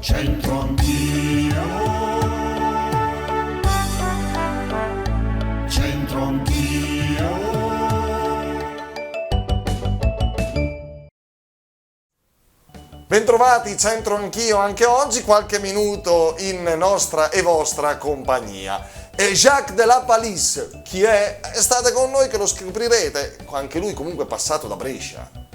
C'entro anch'io, c'entro anch'io. Bentrovati, c'entro anch'io anche oggi, qualche minuto in nostra e vostra compagnia. E Jacques de la Palisse, chi è? State con noi che lo scoprirete, anche lui comunque è passato da Brescia.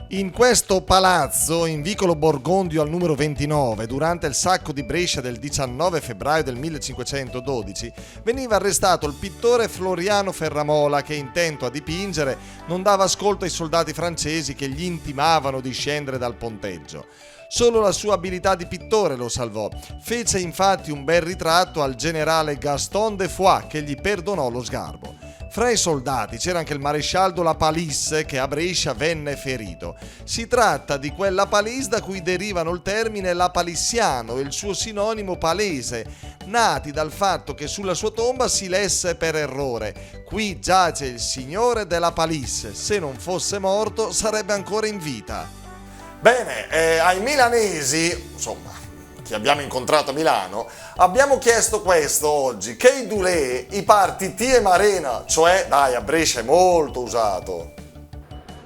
In questo palazzo, in vicolo Borgondio al numero 29, durante il sacco di Brescia del 19 febbraio del 1512, veniva arrestato il pittore Floriano Ferramola che, intento a dipingere, non dava ascolto ai soldati francesi che gli intimavano di scendere dal ponteggio. Solo la sua abilità di pittore lo salvò. Fece infatti un bel ritratto al generale Gaston de Foix che gli perdonò lo sgarbo. Fra i soldati c'era anche il maresciallo La Palisse che a Brescia venne ferito. Si tratta di quella Palisse da cui derivano il termine lapalissiano e il suo sinonimo palese, nati dal fatto che sulla sua tomba si lesse per errore: qui giace il signore della Palisse, se non fosse morto sarebbe ancora in vita. Bene, ai milanesi, insomma, che abbiamo incontrato a Milano, abbiamo chiesto questo oggi: che Dulé, i parti T e Marena, cioè, dai, a Brescia è molto usato.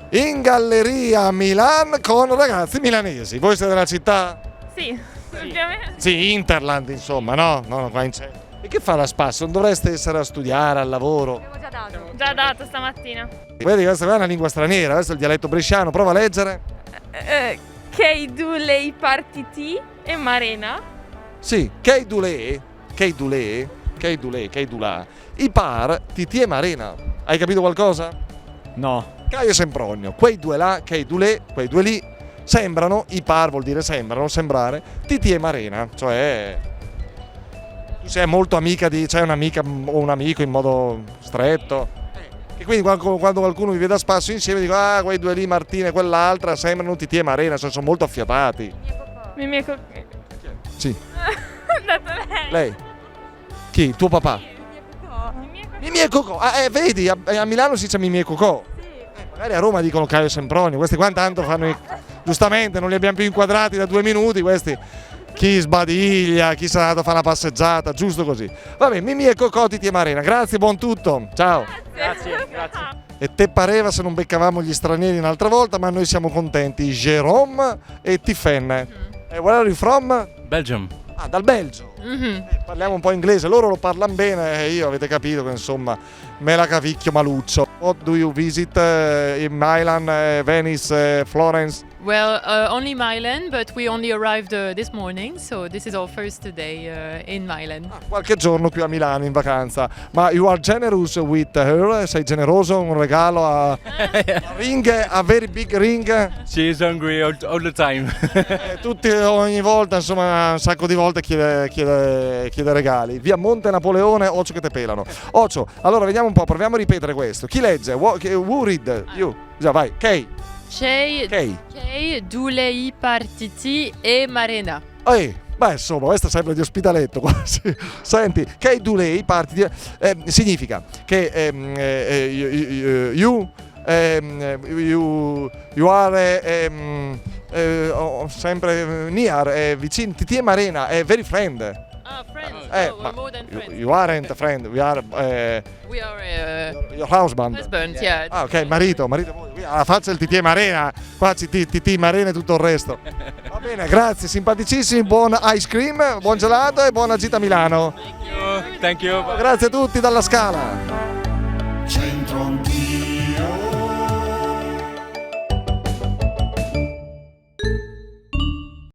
In galleria a Milan con ragazzi milanesi. Voi siete della città? Sì, ovviamente. Sì, Interland, insomma, no? No, qua in centro. E che fa la Spasso? Non dovreste essere a studiare, al lavoro? Abbiamo già dato. Già dato stamattina. Vedi, questa qua è una lingua straniera, questo è il dialetto bresciano, prova a leggere. Che Dulé partiti e Marena. Sì, che Dulé, i par Titi e Marena. Hai capito qualcosa? No. Caio Sempronio, quei due là, che Dulé, quei due lì, sembrano, i par vuol dire sembrano, sembrare, Titi e Marena, cioè tu sei molto amica di, c'hai un'amica o un amico in modo stretto. E quindi quando qualcuno vi vede a spasso insieme dico: ah, quei due lì, Martina e quell'altra, sembrano Titi e Marena, sono molto affiatati. Mimì Sì. Ho dato lei. Lei? Chi? Il tuo papà? Mimì e Cocò. Vedi, a Milano si dice Mimì e Cocò. Magari a Roma dicono Caio Sempronio. Questi qua intanto fanno giustamente, non li abbiamo più inquadrati da 2 minuti, questi. Chi sbadiglia, chi sarà andato a fare una passeggiata, giusto così. Vabbè, Mimì e Cocò, Titi e Marena. Grazie, buon tutto. Ciao. Grazie. E te pareva se non beccavamo gli stranieri un'altra volta, ma noi siamo contenti. Jérôme e Tifenne. E where are you from? Belgium. Ah, dal Belgio. Parliamo un po' inglese, loro lo parlano bene e io avete capito che insomma me la cavicchio maluccio. What do you visit in Milan, Venice, Florence? Well, only Milan, but we only arrived this morning, so this is our first day in Milan. Qualche giorno qui a Milano in vacanza. Ma you are generous with her? Sei generoso? Un regalo a ring, a very big ring? She is hungry all the time. Tutti ogni volta, insomma, un sacco di volte chiede regali. Via Monte Napoleone, Ocio che te pelano. Ocio, allora vediamo un po', proviamo a ripetere questo. Chi legge? Who read? You. Già, vai. Kay. Kay, Dulé partiti e Marena. Beh, insomma, questo sembra di ospitaletto quasi. Senti, Kay Dulé partiti significa che you are sempre near, vicino, Titi e Marena, very friend. Friends. Ma more than friends. you aren't a friend, we are your husband. Yeah. Ah, ok, marito, alla faccia del Titi e Marena, qua Titi, Marena e tutto il resto. Va bene, grazie, simpaticissimi, buon ice cream, buon gelato e buona gita a Milano. Thank you. Grazie a tutti dalla Scala.